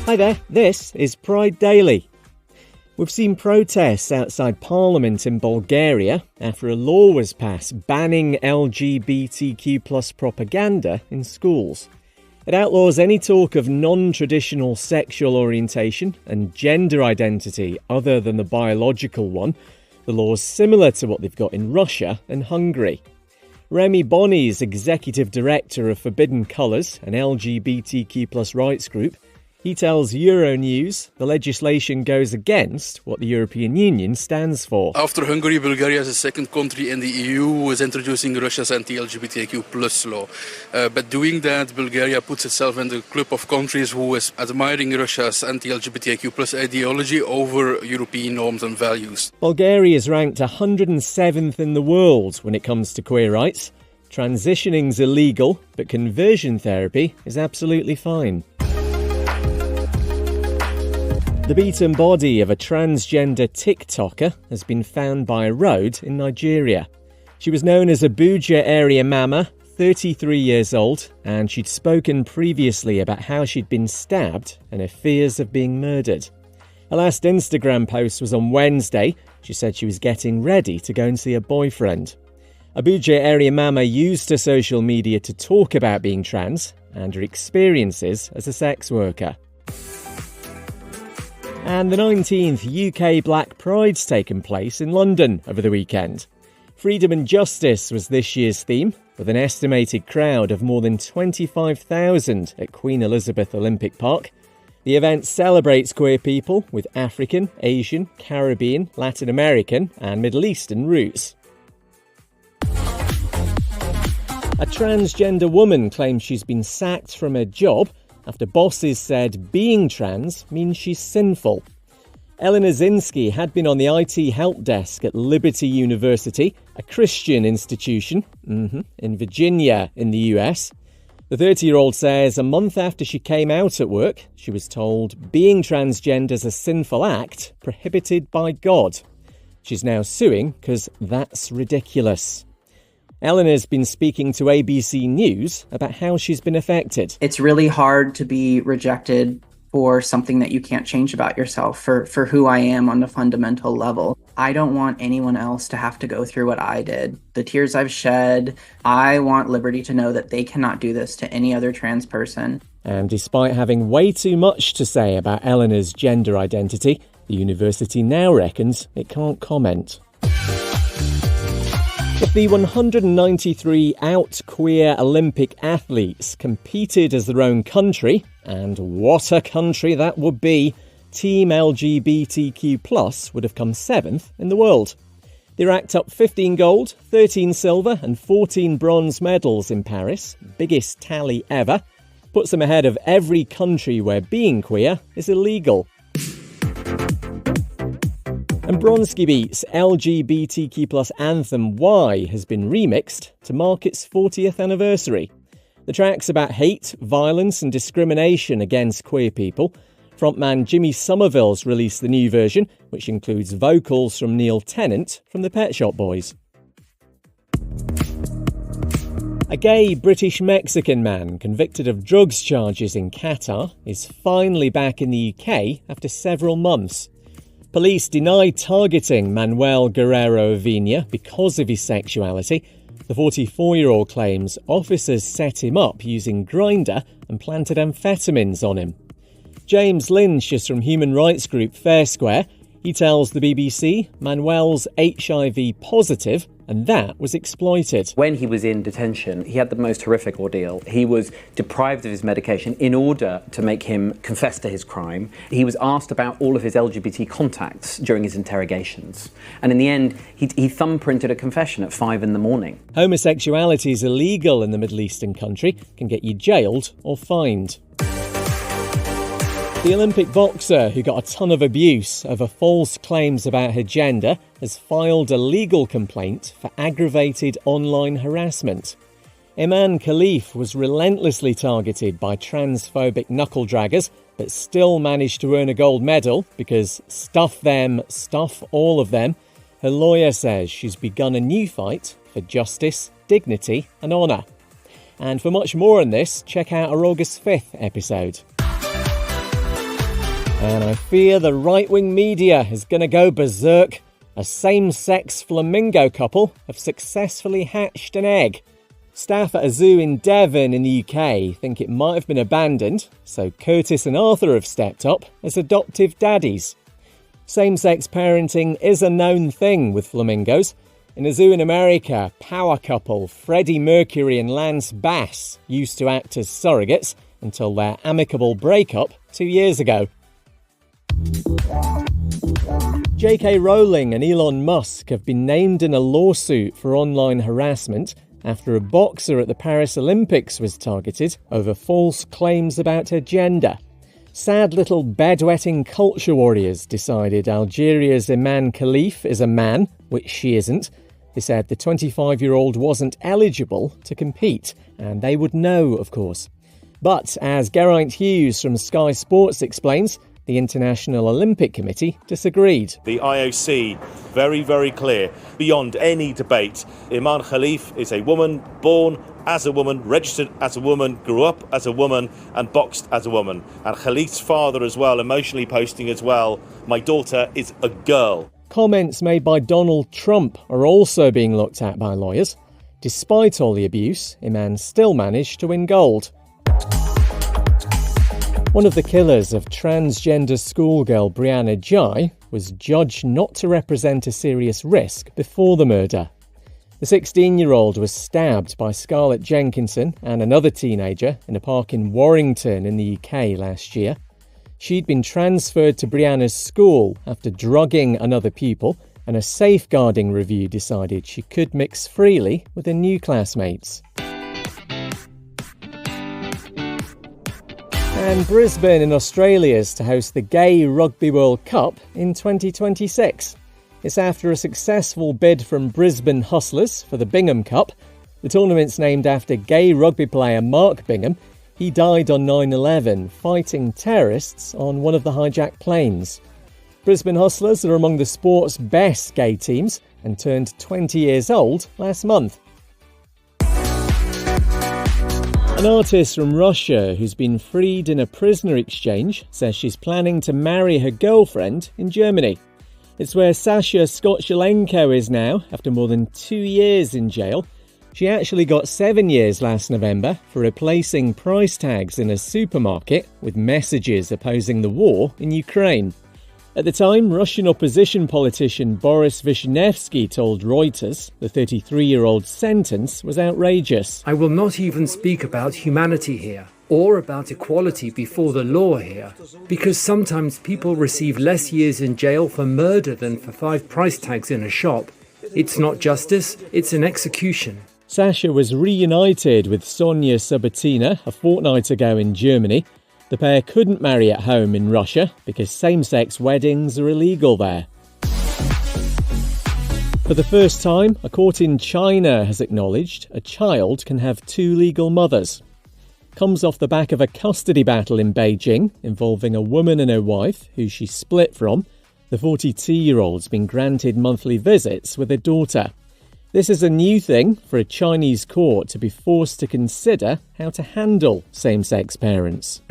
Hi there, this is Pride Daily. We've seen protests outside Parliament in Bulgaria after a law was passed banning LGBTQ plus propaganda in schools. It outlaws any talk of non-traditional sexual orientation and gender identity other than the biological one. The law's similar to what they've got in Russia and Hungary. Remy Bonny is Executive Director of Forbidden Colours, an LGBTQ plus rights group. He tells Euronews the legislation goes against what the European Union stands for. After Hungary, Bulgaria is the second country in the EU who is introducing Russia's anti-LGBTQ plus law. But doing that, Bulgaria puts itself in the club of countries who is admiring Russia's anti-LGBTQ plus ideology over European norms and values. Bulgaria is ranked 107th in the world when it comes to queer rights. Transitioning's illegal, but conversion therapy is absolutely fine. The beaten body of a transgender TikToker has been found by a road in Nigeria. She was known as Abuja area Mama, 33 years old, and she'd spoken previously about how she'd been stabbed and her fears of being murdered. Her last Instagram post was on Wednesday. She said she was getting ready to go and see her boyfriend. Abuja area Mama used her social media to talk about being trans and her experiences as a sex worker. And the 19th UK Black Pride's taken place in London over the weekend. Freedom and justice was this year's theme, with an estimated crowd of more than 25,000 at Queen Elizabeth Olympic Park. The event celebrates queer people with African, Asian, Caribbean, Latin American and Middle Eastern roots. A transgender woman claims she's been sacked from her job after bosses said being trans means she's sinful. Eleanor Zinsky had been on the IT help desk at Liberty University, a Christian institution, in Virginia in the US. The 30-year-old says a month after she came out at work, she was told being transgender is a sinful act prohibited by God. She's now suing because that's ridiculous. Eleanor's been speaking to ABC News about how she's been affected. It's really hard to be rejected for something that you can't change about yourself, for who I am on a fundamental level. I don't want anyone else to have to go through what I did. The tears I've shed, I want Liberty to know that they cannot do this to any other trans person. And despite having way too much to say about Eleanor's gender identity, the university now reckons it can't comment. If the 193 out queer Olympic athletes competed as their own country, and what a country that would be, Team LGBTQ+ would have come 7th in the world. They racked up 15 gold, 13 silver and 14 bronze medals in Paris, biggest tally ever. Puts them ahead of every country where being queer is illegal. And Bronski Beat's LGBTQ+ anthem Why has been remixed to mark its 40th anniversary. The track's about hate, violence and discrimination against queer people. Frontman Jimmy Somerville's released the new version, which includes vocals from Neil Tennant from the Pet Shop Boys. A gay British-Mexican man convicted of drugs charges in Qatar is finally back in the UK after several months. Police denied targeting Manuel Guerrero Avina because of his sexuality. The 44-year-old claims officers set him up using Grindr and planted amphetamines on him. James Lynch is from human rights group Fair Square. He tells the BBC Manuel's HIV positive and that was exploited. When he was in detention, he had the most horrific ordeal. He was deprived of his medication in order to make him confess to his crime. He was asked about all of his LGBT contacts during his interrogations. And in the end, he thumbprinted a confession at 5 a.m. Homosexuality is illegal in the Middle Eastern country, can get you jailed or fined. The Olympic boxer who got a ton of abuse over false claims about her gender has filed a legal complaint for aggravated online harassment. Iman Khalif was relentlessly targeted by transphobic knuckle-draggers, but still managed to earn a gold medal because stuff them, stuff all of them. Her lawyer says she's begun a new fight for justice, dignity and honour. And for much more on this, check out our August 5th episode. And I fear the right-wing media is going to go berserk. A same-sex flamingo couple have successfully hatched an egg. Staff at a zoo in Devon in the UK think it might have been abandoned, so Curtis and Arthur have stepped up as adoptive daddies. Same-sex parenting is a known thing with flamingos. In a zoo in America, power couple Freddie Mercury and Lance Bass used to act as surrogates until their amicable breakup 2 years ago. J.K. Rowling and Elon Musk have been named in a lawsuit for online harassment after a boxer at the Paris Olympics was targeted over false claims about her gender. Sad little bedwetting culture warriors decided Algeria's Iman Khalif is a man, which she isn't. They said the 25-year-old wasn't eligible to compete, and they would know, of course. But, as Geraint Hughes from Sky Sports explains, the International Olympic Committee disagreed. The IOC, very, very clear, beyond any debate. Iman Khalif is a woman, born as a woman, registered as a woman, grew up as a woman and boxed as a woman. And Khalif's father as well, emotionally posting as well, my daughter is a girl. Comments made by Donald Trump are also being looked at by lawyers. Despite all the abuse, Iman still managed to win gold. One of the killers of transgender schoolgirl Brianna Ghey was judged not to represent a serious risk before the murder. The 16-year-old was stabbed by Scarlett Jenkinson and another teenager in a park in Warrington in the UK last year. She'd been transferred to Brianna's school after drugging another pupil, and a safeguarding review decided she could mix freely with her new classmates. And Brisbane in Australia is to host the Gay Rugby World Cup in 2026. It's after a successful bid from Brisbane Hustlers for the Bingham Cup. The tournament's named after gay rugby player Mark Bingham. He died on 9/11 fighting terrorists on one of the hijacked planes. Brisbane Hustlers are among the sport's best gay teams and turned 20 years old last month. An artist from Russia who's been freed in a prisoner exchange says she's planning to marry her girlfriend in Germany. It's where Sasha Skotchelenko is now, after more than 2 years in jail. She actually got 7 years last November for replacing price tags in a supermarket with messages opposing the war in Ukraine. At the time, Russian opposition politician Boris Vishnevsky told Reuters the 33-year-old's sentence was outrageous. I will not even speak about humanity here, or about equality before the law here, because sometimes people receive less years in jail for murder than for 5 price tags in a shop. It's not justice, it's an execution. Sasha was reunited with Sonia Sabatina a fortnight ago in Germany. The pair couldn't marry at home in Russia because same-sex weddings are illegal there. For the first time, a court in China has acknowledged a child can have 2 legal mothers. Comes off the back of a custody battle in Beijing involving a woman and her wife who she split from. The 42-year-old's been granted monthly visits with her daughter. This is a new thing for a Chinese court to be forced to consider how to handle same-sex parents.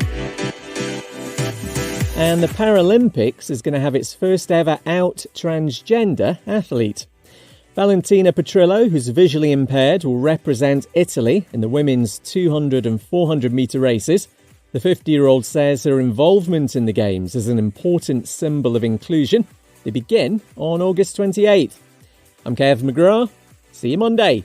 And the Paralympics is going to have its first ever out transgender athlete. Valentina Petrillo, who's visually impaired, will represent Italy in the women's 200 and 400 metre races. The 50-year-old says her involvement in the Games is an important symbol of inclusion. They begin on August 28th. I'm Kev McGrath. See you Monday.